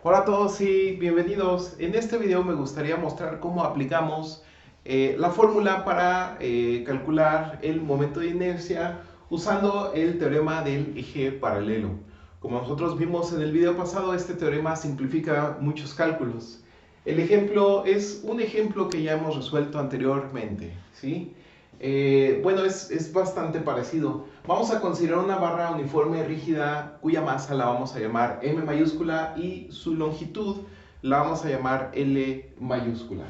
Hola a todos y bienvenidos. En este video me gustaría mostrar cómo aplicamos la fórmula para calcular el momento de inercia usando el teorema del eje paralelo. Como nosotros vimos en el video pasado, este teorema simplifica muchos cálculos. El ejemplo es un ejemplo que ya hemos resuelto anteriormente, ¿sí? Bueno, es bastante parecido. Vamos a considerar una barra uniforme rígida cuya masa la vamos a llamar M mayúscula y su longitud la vamos a llamar L mayúscula.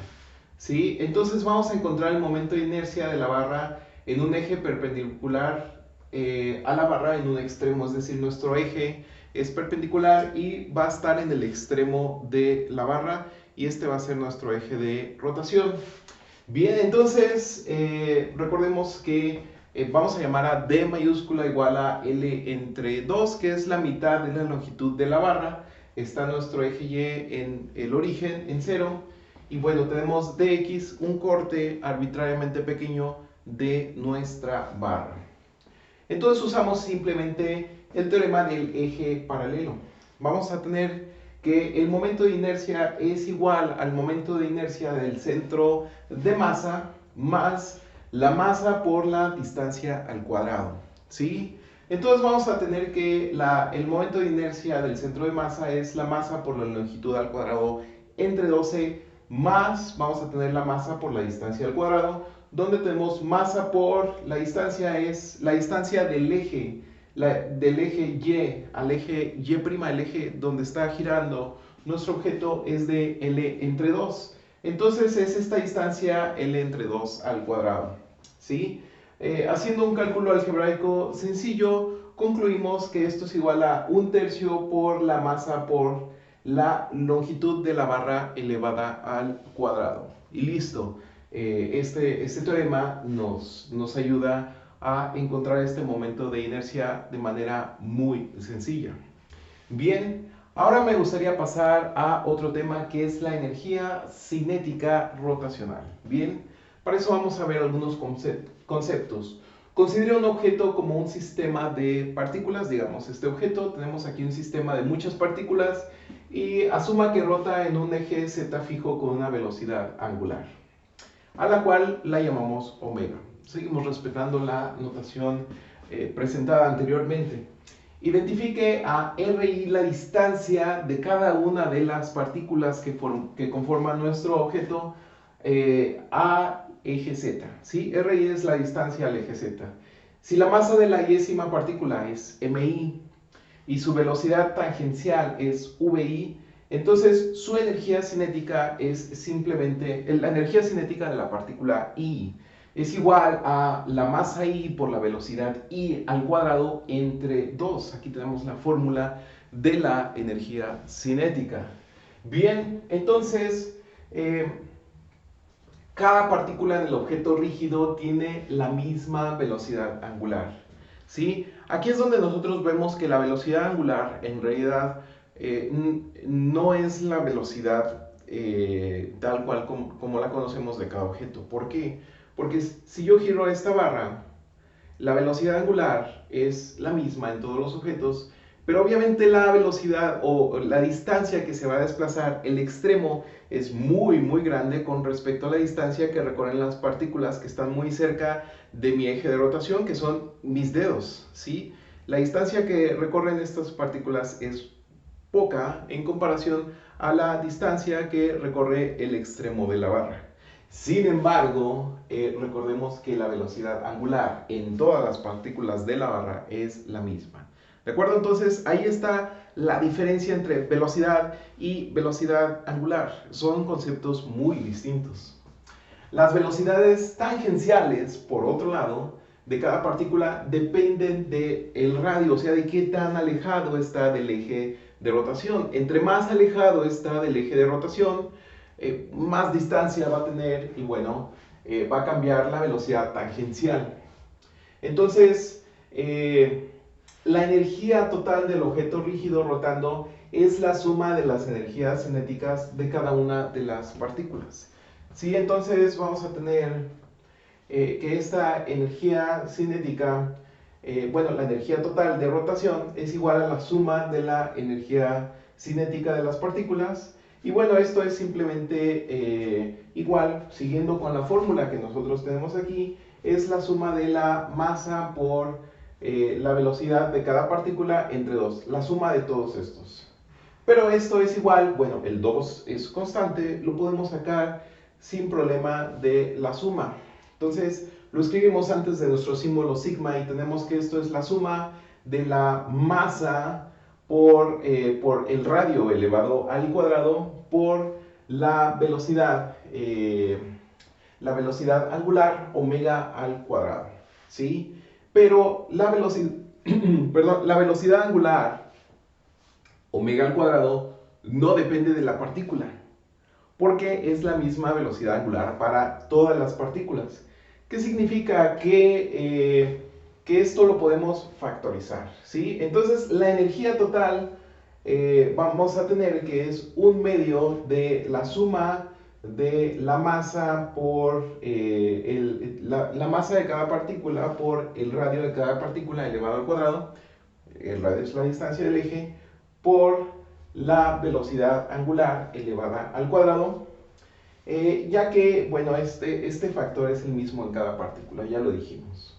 ¿Sí? Entonces vamos a encontrar el momento de inercia de la barra en un eje perpendicular a la barra en un extremo, es decir, nuestro eje es perpendicular y va a estar en el extremo de la barra y este va a ser nuestro eje de rotación. Bien, entonces recordemos que vamos a llamar a D mayúscula igual a L entre 2, que es la mitad de la longitud de la barra. Está nuestro eje Y en el origen, en 0. Y bueno, tenemos dx, un corte arbitrariamente pequeño de nuestra barra. Entonces usamos simplemente el teorema del eje paralelo. Vamos a tener que el momento de inercia es igual al momento de inercia del centro de masa más la masa por la distancia al cuadrado, ¿sí? Entonces vamos a tener que el momento de inercia del centro de masa es la masa por la longitud al cuadrado entre 12 más vamos a tener la masa por la distancia al cuadrado, donde tenemos masa por la distancia es la distancia del eje Y al eje Y', el eje donde está girando nuestro objeto es de L entre 2. Entonces es esta distancia L entre 2 al cuadrado. ¿Sí? Haciendo un cálculo algebraico sencillo, concluimos que esto es igual a 1/3 por la masa por la longitud de la barra elevada al cuadrado. Y listo. Este teorema nos ayuda a encontrar este momento de inercia de manera muy sencilla. Bien, ahora me gustaría pasar a otro tema que es la energía cinética rotacional. Bien, para eso vamos a ver algunos conceptos. Considere un objeto como un sistema de partículas, digamos, este objeto, tenemos aquí un sistema de muchas partículas y asuma que rota en un eje z fijo con una velocidad angular, a la cual la llamamos omega. Seguimos respetando la notación presentada anteriormente. Identifique a RI la distancia de cada una de las partículas que conforman nuestro objeto a eje Z. ¿Sí? RI es la distancia al eje Z. Si la masa de la yésima partícula es MI y su velocidad tangencial es VI, entonces su energía cinética es simplemente, la energía cinética de la partícula I es igual a la masa I por la velocidad I al cuadrado entre 2. Aquí tenemos la fórmula de la energía cinética. Bien, entonces cada partícula en el objeto rígido tiene la misma velocidad angular. ¿Sí? Aquí es donde nosotros vemos que la velocidad angular en realidad no es la velocidad tal cual como la conocemos de cada objeto. ¿Por qué? Porque si yo giro esta barra, la velocidad angular es la misma en todos los objetos, pero obviamente la velocidad o la distancia que se va a desplazar, el extremo, es muy grande con respecto a la distancia que recorren las partículas que están muy cerca de mi eje de rotación, que son mis dedos, ¿sí? La distancia que recorren estas partículas es poca en comparación a la distancia que recorre el extremo de la barra. Sin embargo, recordemos que la velocidad angular en todas las partículas de la barra es la misma. ¿De acuerdo? Entonces, ahí está la diferencia entre velocidad y velocidad angular. Son conceptos muy distintos. Las velocidades tangenciales, por otro lado, de cada partícula dependen del radio, o sea, de qué tan alejado está del eje de rotación. Entre más alejado está del eje de rotación, más distancia va a tener y bueno, va a cambiar la velocidad tangencial. Entonces, la energía total del objeto rígido rotando es la suma de las energías cinéticas de cada una de las partículas. ¿Sí? Entonces vamos a tener que esta energía cinética bueno, la energía total de rotación es igual a la suma de la energía cinética de las partículas. Y bueno, esto es simplemente igual, siguiendo con la fórmula que nosotros tenemos aquí, es la suma de la masa por la velocidad de cada partícula entre 2, la suma de todos estos. Pero esto es igual, bueno, el 2 es constante, lo podemos sacar sin problema de la suma. Entonces, lo escribimos antes de nuestro símbolo sigma y tenemos que esto es la suma de la masa por el radio elevado al cuadrado por la velocidad angular omega al cuadrado, ¿sí? Pero la velocidad, perdón, la velocidad angular omega al cuadrado no depende de la partícula, porque es la misma velocidad angular para todas las partículas. ¿Qué significa? Que esto lo podemos factorizar, ¿sí? Entonces, la energía total vamos a tener que es un medio de la suma de la masa por la masa de cada partícula por el radio de cada partícula elevado al cuadrado. El radio es la distancia del eje por la velocidad angular elevada al cuadrado, ya que, bueno, este factor es el mismo en cada partícula, ya lo dijimos.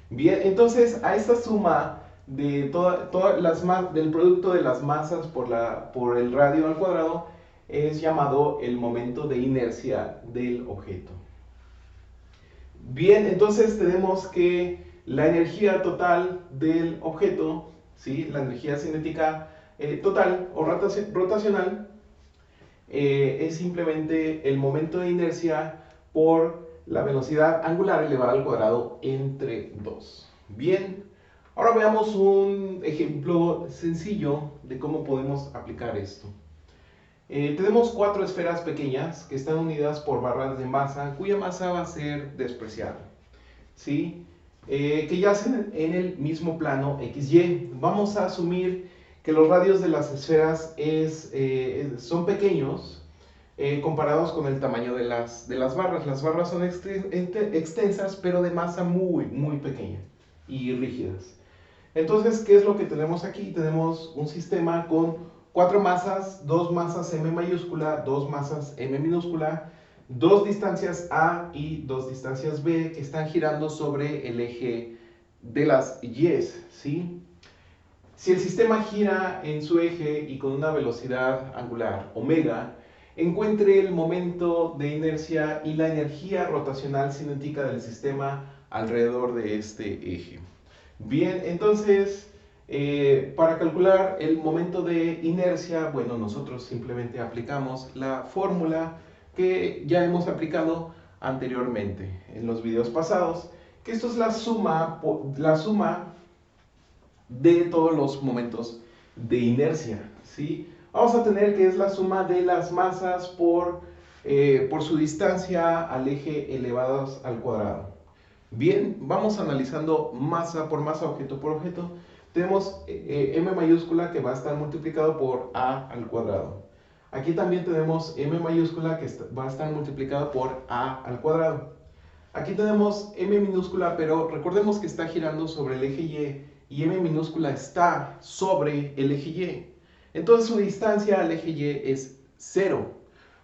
Bien, entonces a esta suma de del producto de las masas por el radio al cuadrado es llamado el momento de inercia del objeto. Bien, entonces tenemos que la energía total del objeto, ¿sí? La energía cinética total o rotacional es simplemente el momento de inercia por la velocidad angular elevada al cuadrado entre 2. Bien, ahora veamos un ejemplo sencillo de cómo podemos aplicar esto. Tenemos 4 esferas pequeñas que están unidas por barras de masa, cuya masa va a ser despreciable, ¿sí? Que yacen en el mismo plano XY. Vamos a asumir que los radios de las esferas son pequeños comparados con el tamaño de las barras. Las barras son extensas, pero de masa muy, muy pequeña y rígidas. Entonces, ¿qué es lo que tenemos aquí? Tenemos un sistema con 4 masas, 2 masas M mayúscula, 2 masas M minúscula, 2 distancias A y 2 distancias B que están girando sobre el eje de las Y's, ¿sí? Si el sistema gira en su eje y con una velocidad angular omega, encuentre el momento de inercia y la energía rotacional cinética del sistema alrededor de este eje. Bien, entonces, para calcular el momento de inercia, bueno, nosotros simplemente aplicamos la fórmula que ya hemos aplicado anteriormente en los videos pasados, que esto es la suma de todos los momentos de inercia, ¿sí? Vamos a tener que es la suma de las masas por su distancia al eje elevados al cuadrado. Bien, vamos analizando masa por masa, objeto por objeto. Tenemos M mayúscula que va a estar multiplicado por A al cuadrado. Aquí también tenemos M mayúscula que va a estar multiplicado por A al cuadrado. Aquí tenemos M minúscula, pero recordemos que está girando sobre el eje Y M minúscula está sobre el eje Y. Entonces su distancia al eje Y es 0.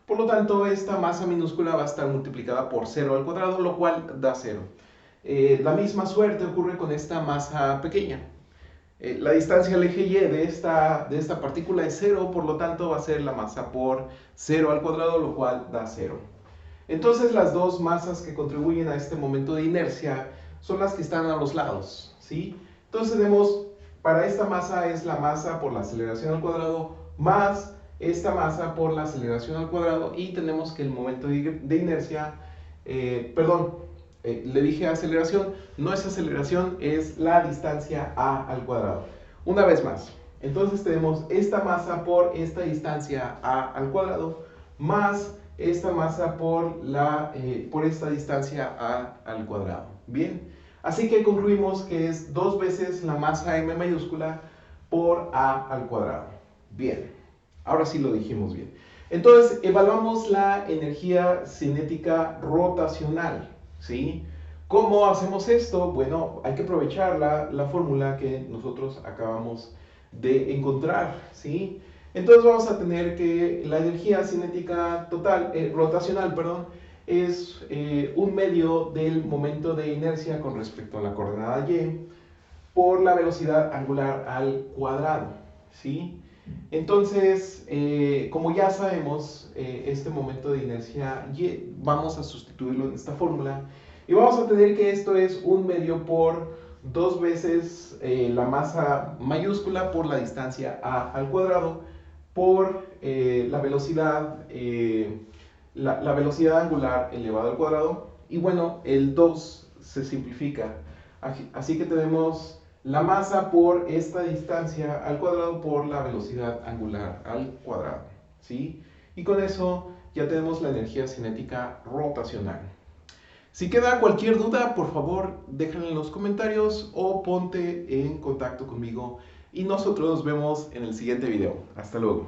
Por lo tanto, esta masa minúscula va a estar multiplicada por 0 al cuadrado, lo cual da 0. La misma suerte ocurre con esta masa pequeña. La distancia al eje Y de esta partícula es 0, por lo tanto va a ser la masa por 0 al cuadrado, lo cual da 0. Entonces las dos masas que contribuyen a este momento de inercia son las que están a los lados, ¿sí? Entonces tenemos, para esta masa es la masa por la aceleración al cuadrado más esta masa por la aceleración al cuadrado, y tenemos que el momento de inercia, le dije aceleración, no es aceleración, es la distancia A al cuadrado. Una vez más, entonces tenemos esta masa por esta distancia A al cuadrado más esta masa por esta distancia A al cuadrado. Bien, así que concluimos que es 2 veces la masa M mayúscula por A al cuadrado. Bien, ahora sí lo dijimos bien. Entonces, evaluamos la energía cinética rotacional, ¿sí? ¿Cómo hacemos esto? Bueno, hay que aprovechar la fórmula que nosotros acabamos de encontrar, ¿sí? Entonces vamos a tener que la energía cinética total, rotacional, perdón, es un medio del momento de inercia con respecto a la coordenada y por la velocidad angular al cuadrado, ¿sí? Entonces, como ya sabemos, este momento de inercia y, vamos a sustituirlo en esta fórmula y vamos a tener que esto es un medio por dos veces la masa mayúscula por la distancia a al cuadrado por la velocidad la velocidad angular elevado al cuadrado y bueno, el 2 se simplifica, así que tenemos la masa por esta distancia al cuadrado por la velocidad angular al cuadrado, ¿sí? Y con eso ya tenemos la energía cinética rotacional. Si queda cualquier duda, por favor, déjenla en los comentarios o ponte en contacto conmigo y nosotros nos vemos en el siguiente video. Hasta luego.